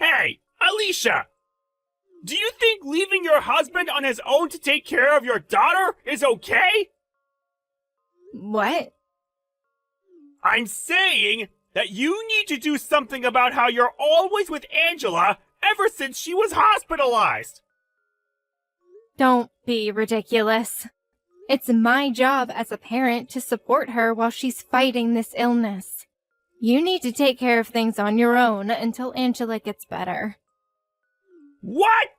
Hey, Alicia! Do you think leaving your husband on his own to take care of your daughter is okay? What? I'm saying that you need to do something about how you're always with Angela ever since she was hospitalized. Don't be ridiculous. It's my job as a parent to support her while she's fighting this illness. You need to take care of things on your own until Angela gets better. What?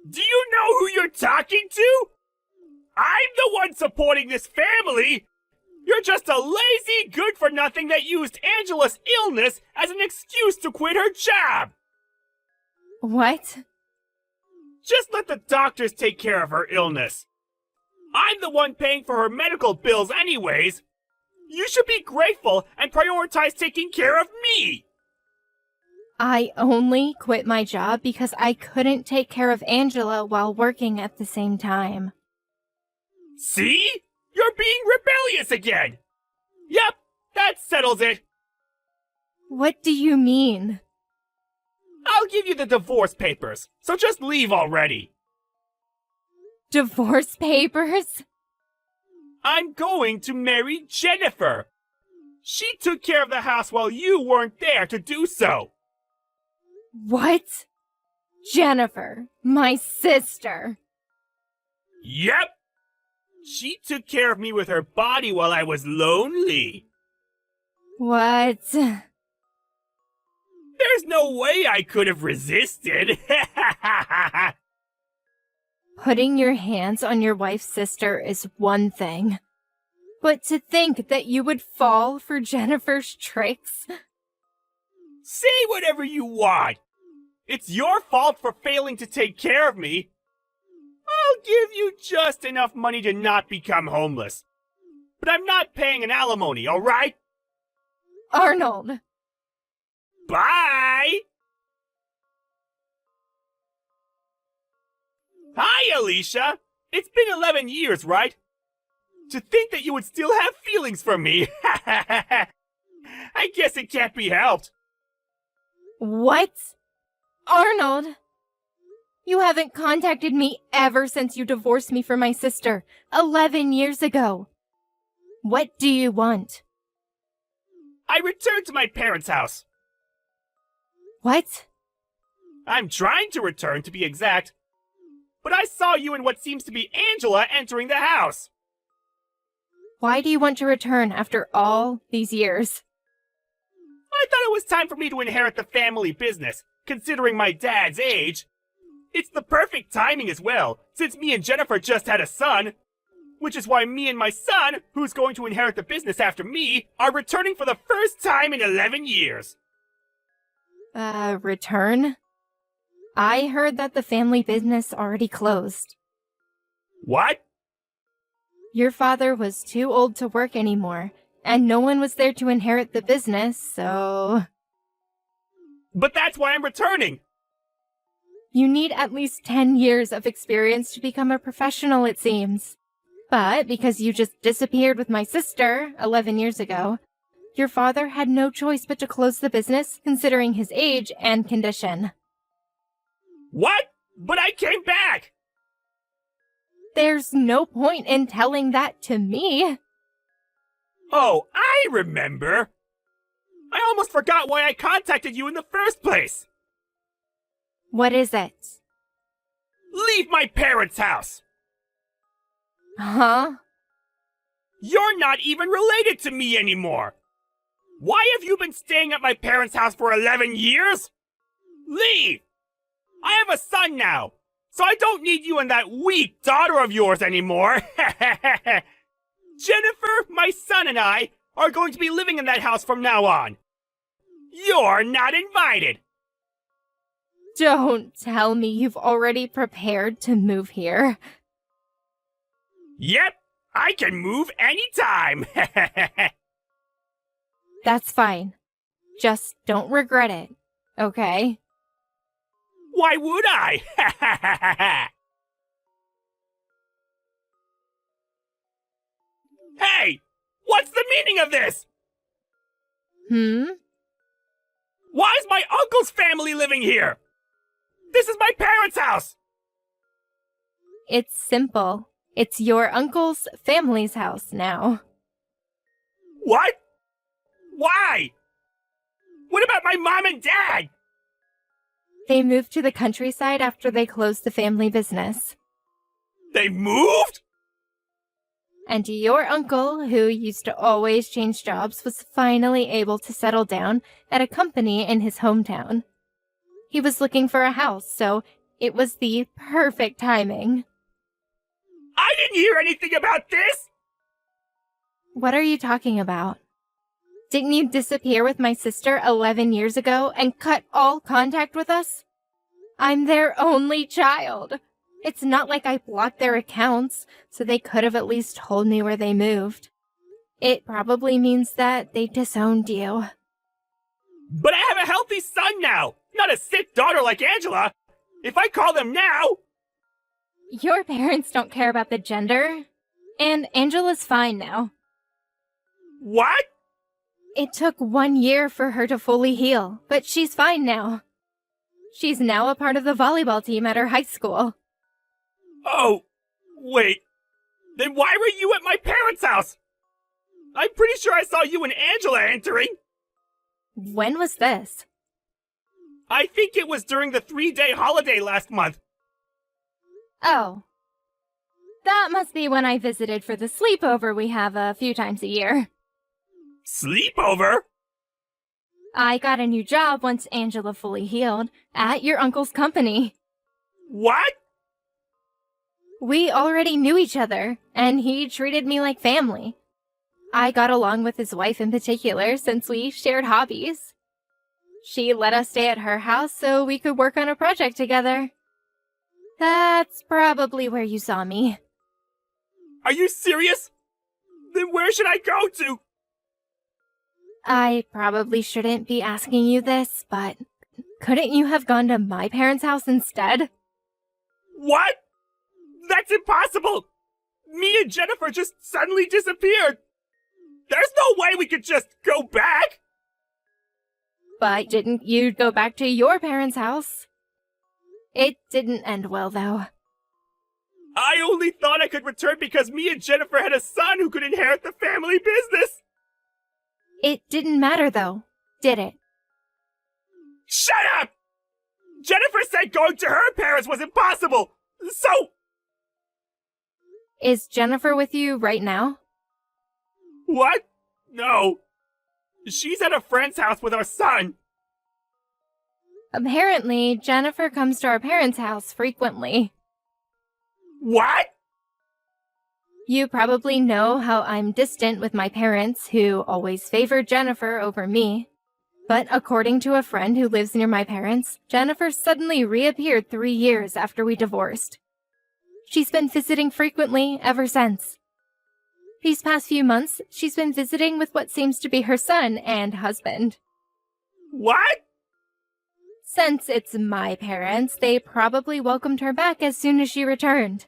Do you know who you're talking to? I'm the one supporting this family. You're just a lazy good-for-nothing that used Angela's illness as an excuse to quit her job. What? Just let the doctors take care of her illness. I'm the one paying for her medical bills anyways. You should be grateful and prioritize taking care of me. I only quit my job because I couldn't take care of Angela while working at the same time. See? You're being rebellious again. Yep, that settles it. What do you mean? I'll give you the divorce papers, so just leave already. Divorce papers? I'm going to marry Jennifer. She took care of the house while you weren't there to do so. What? Jennifer, my sister. Yep. She took care of me with her body while I was lonely. What? There's no way I could have resisted. Putting your hands on your wife's sister is one thing. But to think that you would fall for Jennifer's tricks? Say whatever you want. It's your fault for failing to take care of me. I'll give you just enough money to not become homeless. But I'm not paying an alimony, alright? Arnold! Bye! Hi, Alicia! It's been 11 years, right? To think that you would still have feelings for me! I guess it can't be helped. What? Arnold! You haven't contacted me ever since you divorced me from my sister 11 years ago. What do you want? I returned to my parents' house. What? I'm trying to return, to be exact. But I saw you and what seems to be Angela entering the house. Why do you want to return after all these years? I thought it was time for me to inherit the family business, considering my dad's age. It's the perfect timing as well, since me and Jennifer just had a son. Which is why me and my son, who's going to inherit the business after me, are returning for the first time in 11 years. Return? I heard that the family business already closed. What? Your father was too old to work anymore, and no one was there to inherit the business, so... But that's why I'm returning! You need at least 10 years of experience to become a professional, it seems. But because you just disappeared with my sister 11 years ago, your father had no choice but to close the business, considering his age and condition. What? But I came back! There's no point in telling that to me. Oh, I remember! I almost forgot why I contacted you in the first place! What is it? Leave my parents' house! Huh? You're not even related to me anymore! Why have you been staying at my parents' house for 11 years? Leave! I have a son now, so I don't need you and that weak daughter of yours anymore! Jennifer, my son, and I are going to be living in that house from now on. You're not invited! Don't tell me you've already prepared to move here. Yep, I can move anytime! That's fine. Just don't regret it, okay? Why would I? Hey! What's the meaning of this? Why is my uncle's family living here? This is my parents' house! It's simple. It's your uncle's family's house now. What? Why? What about my mom and dad? They moved to the countryside after they closed the family business. They moved? And your uncle, who used to always change jobs, was finally able to settle down at a company in his hometown. He was looking for a house, so it was the perfect timing. I didn't hear anything about this! What are you talking about? Didn't you disappear with my sister 11 years ago and cut all contact with us? I'm their only child. It's not like I blocked their accounts, so they could have at least told me where they moved. It probably means that they disowned you. But I have a healthy son now, not a sick daughter like Angela. If I call them now... Your parents don't care about the gender, and Angela's fine now. What? It took 1 year for her to fully heal, but she's fine now. She's now a part of the volleyball team at her high school. Oh, wait. Then why were you at my parents' house? I'm pretty sure I saw you and Angela entering. When was this? I think it was during the 3-day holiday last month. Oh. That must be when I visited for the sleepover we have a few times a year. Sleepover? I got a new job once Angela fully healed, at your uncle's company. What? We already knew each other, and he treated me like family. I got along with his wife in particular since we shared hobbies. She let us stay at her house so we could work on a project together. That's probably where you saw me. Are you serious? Then where should I go to? I probably shouldn't be asking you this, but couldn't you have gone to my parents' house instead? What? That's impossible! Me and Jennifer just suddenly disappeared! There's no way we could just go back! But didn't you go back to your parents' house? It didn't end well, though. I only thought I could return because me and Jennifer had a son who could inherit the family business! It didn't matter, though, did it? Shut up! Jennifer said going to her parents was impossible! So... Is Jennifer with you right now? What? No. She's at a friend's house with our son. Apparently, Jennifer comes to our parents' house frequently. What? You probably know how I'm distant with my parents, who always favored Jennifer over me. But according to a friend who lives near my parents, Jennifer suddenly reappeared 3 years after we divorced. She's been visiting frequently ever since. These past few months, she's been visiting with what seems to be her son and husband. What? Since it's my parents, they probably welcomed her back as soon as she returned.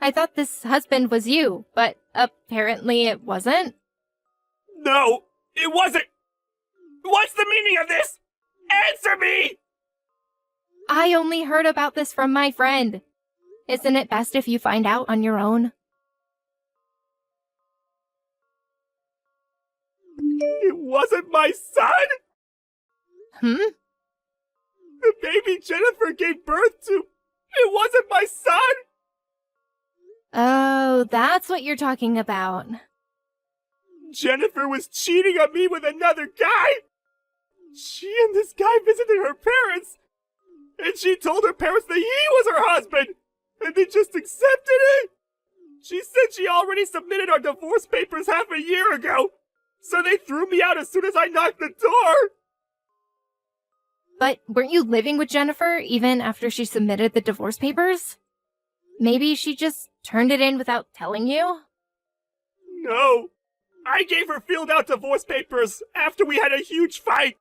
I thought this husband was you, but apparently it wasn't. No, it wasn't. What's the meaning of this? Answer me! I only heard about this from my friend. Isn't it best if you find out on your own? It wasn't my son? The baby Jennifer gave birth to. It wasn't my son! Oh, that's what you're talking about. Jennifer was cheating on me with another guy! She and this guy visited her parents! And she told her parents that he was her husband! And they just accepted it! She said she already submitted our divorce papers half a year ago! So they threw me out as soon as I knocked the door! But weren't you living with Jennifer even after she submitted the divorce papers? Maybe she just turned it in without telling you? No. I gave her filled out divorce papers after we had a huge fight.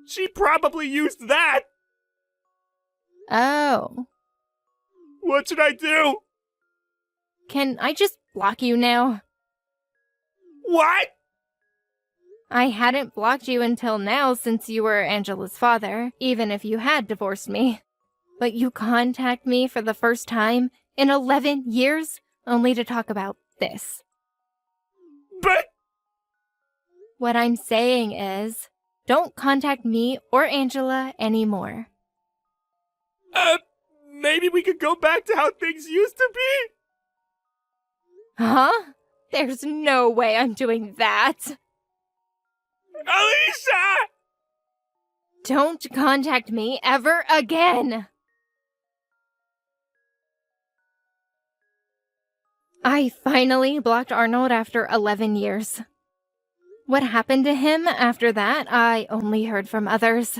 She probably used that. Oh. What should I do? Can I just block you now? What? I hadn't blocked you until now since you were Angela's father, even if you had divorced me. But you contact me for the first time in 11 years only to talk about this. But What I'm saying is, don't contact me or Angela anymore. maybe we could go back to how things used to be? Huh? There's no way I'm doing that. Alicia! Don't contact me ever again. I finally blocked Arnold after 11 years. What happened to him after that, I only heard from others.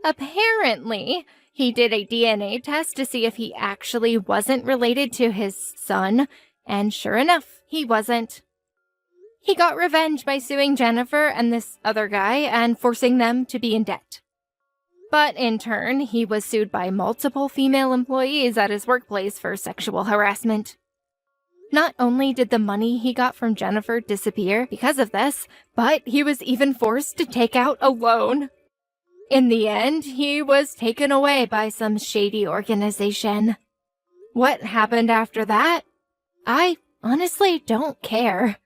Apparently, he did a DNA test to see if he actually wasn't related to his son, and sure enough, he wasn't. He got revenge by suing Jennifer and this other guy and forcing them to be in debt. But in turn, he was sued by multiple female employees at his workplace for sexual harassment. Not only did the money he got from Jennifer disappear because of this, but he was even forced to take out a loan. In the end, he was taken away by some shady organization. What happened after that? I honestly don't care.